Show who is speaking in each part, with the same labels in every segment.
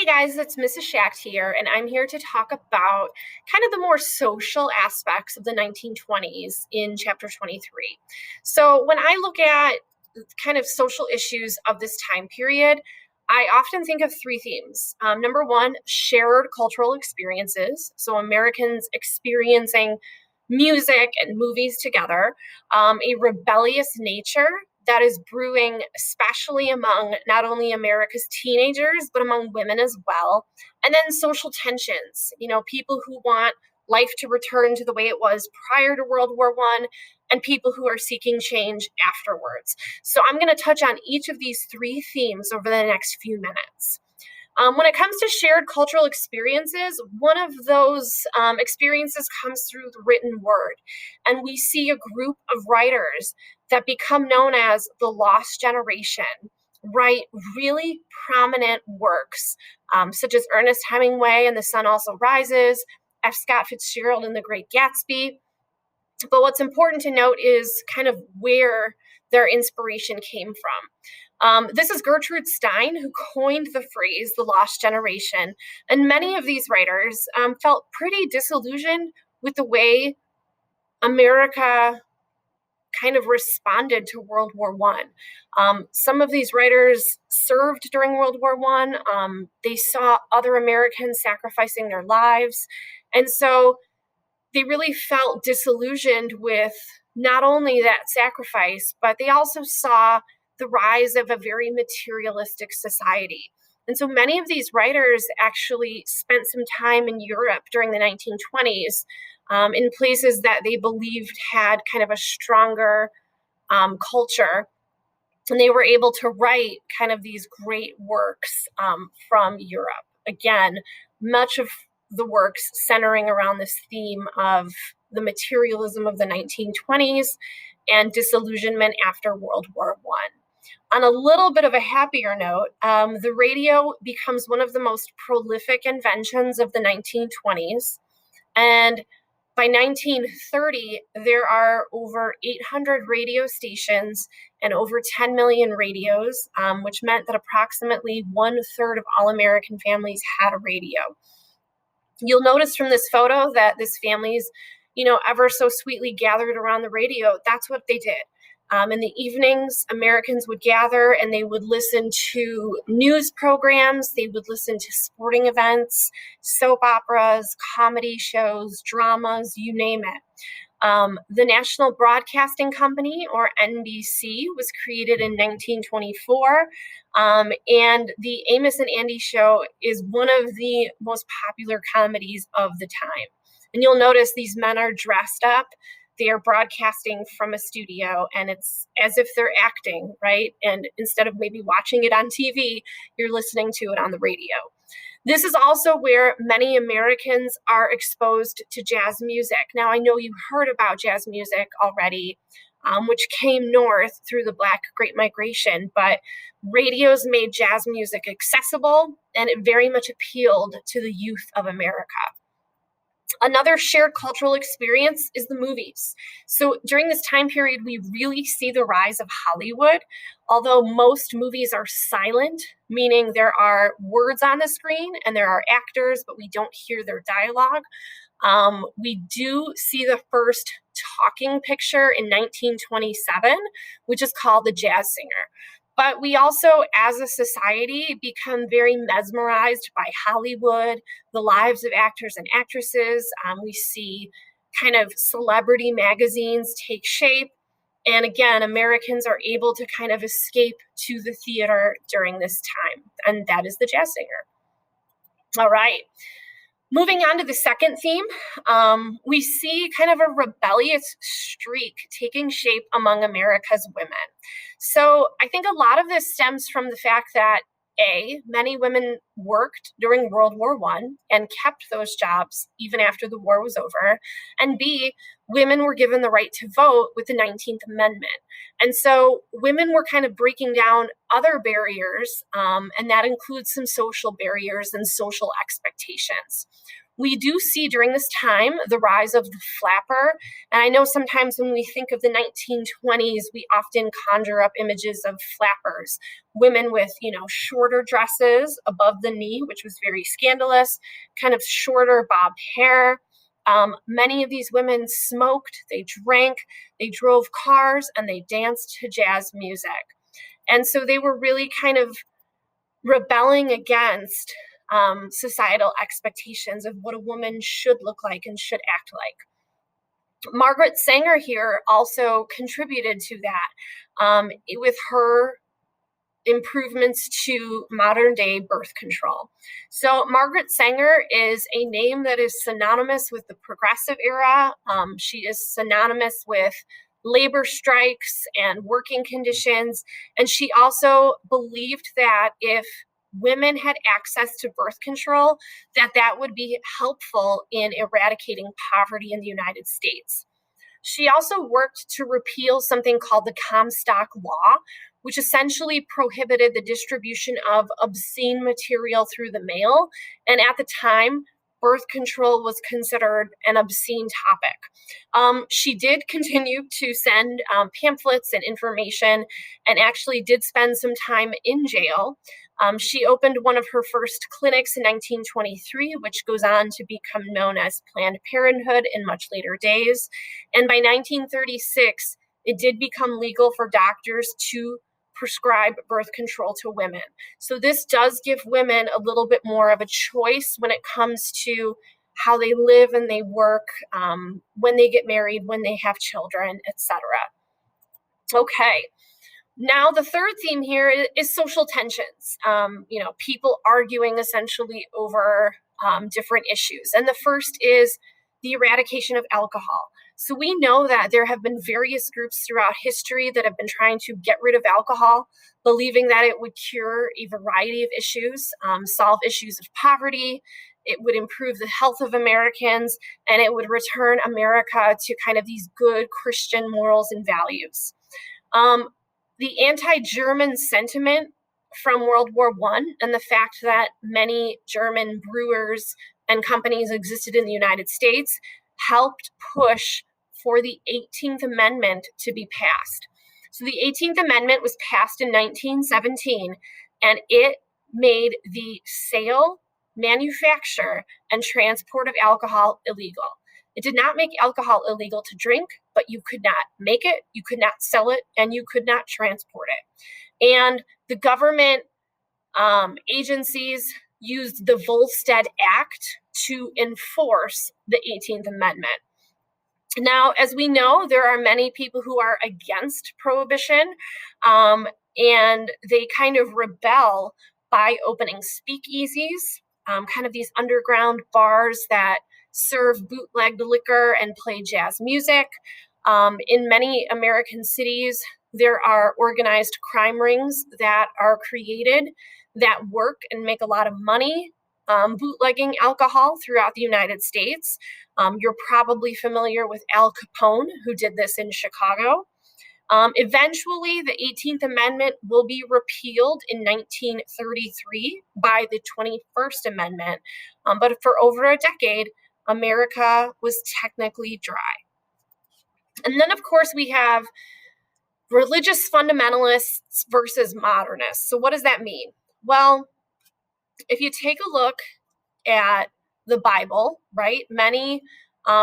Speaker 1: Hey guys, it's Mrs. Schacht here, and I'm here to talk about kind of the more social aspects of the 1920s in chapter 23. So, when I look at kind of social issues of this time period, I often think of three themes. Number one, shared cultural experiences. So, Americans experiencing music and movies together, a rebellious nature that is brewing, especially among not only America's teenagers, but among women as well. And then social tensions, people who want life to return to the way it was prior to World War One, and people who are seeking change afterwards. So I'm going to touch on each of these three themes over the next few minutes. When it comes to shared cultural experiences, one of those experiences comes through the written word. And we see a group of writers that become known as the Lost Generation write really prominent works, such as Ernest Hemingway and The Sun Also Rises, F. Scott Fitzgerald and The Great Gatsby. But what's important to note is kind of where their inspiration came from. This is Gertrude Stein, who coined the phrase the lost generation. And many of these writers felt pretty disillusioned with the way America kind of responded to World War One. Some of these writers served during World War One. They saw other Americans sacrificing their lives. And so they really felt disillusioned with not only that sacrifice, but they also saw the rise of a very materialistic society. And so many of these writers actually spent some time in Europe during the 1920s, in places that they believed had kind of a stronger culture. And they were able to write kind of these great works from Europe. Again, much of the works centering around this theme of the materialism of the 1920s and disillusionment after World War One. On a little bit of a happier note, the radio becomes one of the most prolific inventions of the 1920s. And by 1930, there are over 800 radio stations and over 10 million radios, which meant that approximately 1/3 of all American families had a radio. You'll notice from this photo that this family's, ever so sweetly gathered around the radio. That's what they did. In the evenings, Americans would gather and they would listen to news programs, they would listen to sporting events, soap operas, comedy shows, dramas, you name it. The National Broadcasting Company, or NBC, was created in 1924. And the Amos and Andy Show is one of the most popular comedies of the time. And you'll notice these men are dressed up. They are broadcasting from a studio, and it's as if they're acting, right? And instead of maybe watching it on TV, you're listening to it on the radio. This is also where many Americans are exposed to jazz music. Now, I know you heard about jazz music already, which came north through the Black Great Migration, but radios made jazz music accessible, and it very much appealed to the youth of America. Another shared cultural experience is the movies. So during this time period, we really see the rise of Hollywood. Although most movies are silent, meaning there are words on the screen and there are actors, but we don't hear their dialogue. We do see the first talking picture in 1927, which is called The Jazz Singer. But we also, as a society, become very mesmerized by Hollywood, the lives of actors and actresses. We see kind of celebrity magazines take shape. And again, Americans are able to kind of escape to the theater during this time. And that is The Jazz Singer. All right. Moving on to the second theme, we see kind of a rebellious streak taking shape among America's women. So I think a lot of this stems from the fact that A, many women worked during World War One and kept those jobs even after the war was over. And B, women were given the right to vote with the 19th Amendment. And so women were kind of breaking down other barriers, and that includes some social barriers and social expectations. We do see during this time the rise of the flapper. And I know sometimes when we think of the 1920s, we often conjure up images of flappers, women with, shorter dresses above the knee, which was very scandalous, kind of shorter bobbed hair. Many of these women smoked, they drank, they drove cars, and they danced to jazz music. And so they were really kind of rebelling against societal expectations of what a woman should look like and should act like. Margaret Sanger here also contributed to that with her improvements to modern day birth control. So Margaret Sanger is a name that is synonymous with the progressive era. She is synonymous with labor strikes and working conditions. And she also believed that if women had access to birth control, that would be helpful in eradicating poverty in the United States. She also worked to repeal something called the Comstock Law, which essentially prohibited the distribution of obscene material through the mail. And at the time, birth control was considered an obscene topic. She did continue to send pamphlets and information, and actually did spend some time in jail. She opened one of her first clinics in 1923, which goes on to become known as Planned Parenthood in much later days. And by 1936, it did become legal for doctors to prescribe birth control to women. So this does give women a little bit more of a choice when it comes to how they live and they work, when they get married, when they have children, etc. Okay. Now, the third theme here is social tensions. People arguing essentially over different issues. And the first is the eradication of alcohol. So we know that there have been various groups throughout history that have been trying to get rid of alcohol, believing that it would cure a variety of issues, solve issues of poverty, it would improve the health of Americans, and it would return America to kind of these good Christian morals and values. The anti-German sentiment from World War I and the fact that many German brewers and companies existed in the United States helped push for the 18th Amendment to be passed. So the 18th Amendment was passed in 1917, and it made the sale, manufacture, and transport of alcohol illegal. It did not make alcohol illegal to drink, but you could not make it, you could not sell it, and you could not transport it. And the government agencies used the Volstead Act to enforce the 18th Amendment. Now, as we know, there are many people who are against prohibition, and they kind of rebel by opening speakeasies, kind of these underground bars that serve bootlegged liquor and play jazz music. In many American cities, there are organized crime rings that are created that work and make a lot of money bootlegging alcohol throughout the United States. You're probably familiar with Al Capone, who did this in Chicago. Eventually, the 18th Amendment will be repealed in 1933 by the 21st Amendment. But for over a decade, America was technically dry. And then, of course, we have religious fundamentalists versus modernists. So what does that mean? Well, if you take a look at the Bible, right, many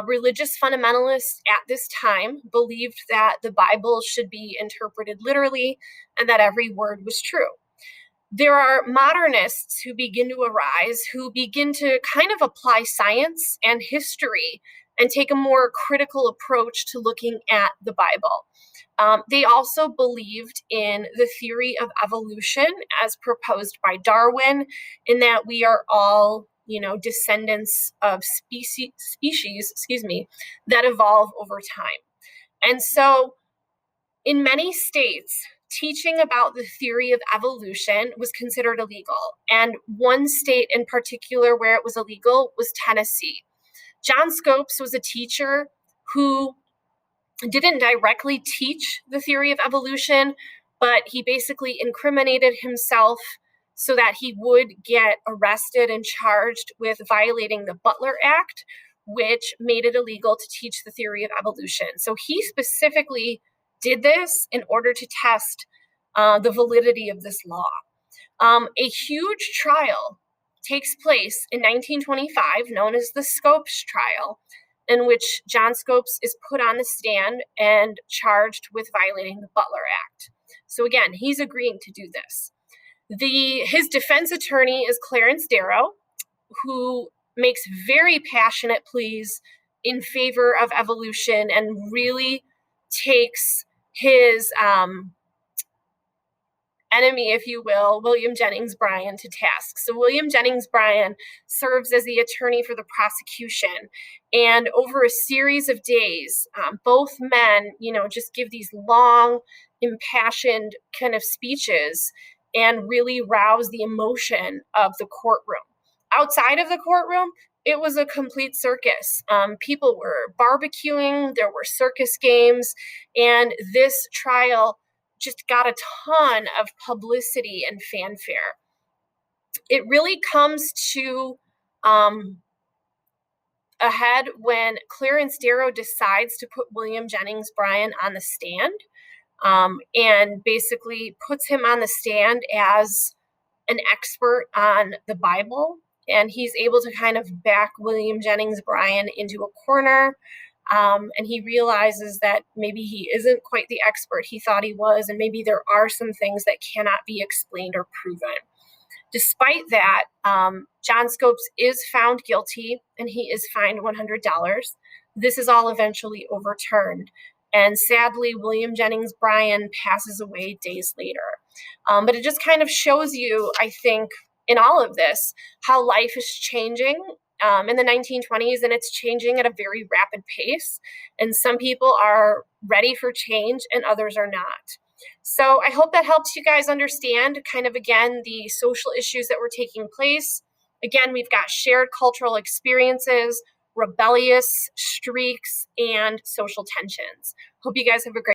Speaker 1: religious fundamentalists at this time believed that the Bible should be interpreted literally and that every word was true. There are modernists who begin to arise, who begin to kind of apply science and history and take a more critical approach to looking at the Bible. They also believed in the theory of evolution as proposed by Darwin, in that we are all, descendants of species, that evolve over time. And so in many states, teaching about the theory of evolution was considered illegal. And one state in particular where it was illegal was Tennessee. John Scopes was a teacher who didn't directly teach the theory of evolution, but he basically incriminated himself so that he would get arrested and charged with violating the Butler Act, which made it illegal to teach the theory of evolution. So he specifically did this in order to test the validity of this law. A huge trial takes place in 1925, known as the Scopes trial, in which John Scopes is put on the stand and charged with violating the Butler Act. So again, he's agreeing to do this. His defense attorney is Clarence Darrow, who makes very passionate pleas in favor of evolution and really takes his enemy, if you will, William Jennings Bryan, to task. So William Jennings Bryan serves as the attorney for the prosecution. And over a series of days, both men, just give these long, impassioned kind of speeches and really rouse the emotion of the courtroom. Outside of the courtroom, it was a complete circus. People were barbecuing, there were circus games, and this trial just got a ton of publicity and fanfare. It really comes to a head when Clarence Darrow decides to put William Jennings Bryan on the stand, and basically puts him on the stand as an expert on the Bible. And he's able to kind of back William Jennings Bryan into a corner. And he realizes that maybe he isn't quite the expert he thought he was, and maybe there are some things that cannot be explained or proven. Despite that, John Scopes is found guilty, and he is fined $100. This is all eventually overturned. And sadly, William Jennings Bryan passes away days later. But it just kind of shows you, I think, in all of this, how life is changing in the 1920s, and it's changing at a very rapid pace. And some people are ready for change and others are not. So I hope that helps you guys understand kind of, again, the social issues that were taking place. Again, we've got shared cultural experiences, rebellious streaks, and social tensions. Hope you guys have a great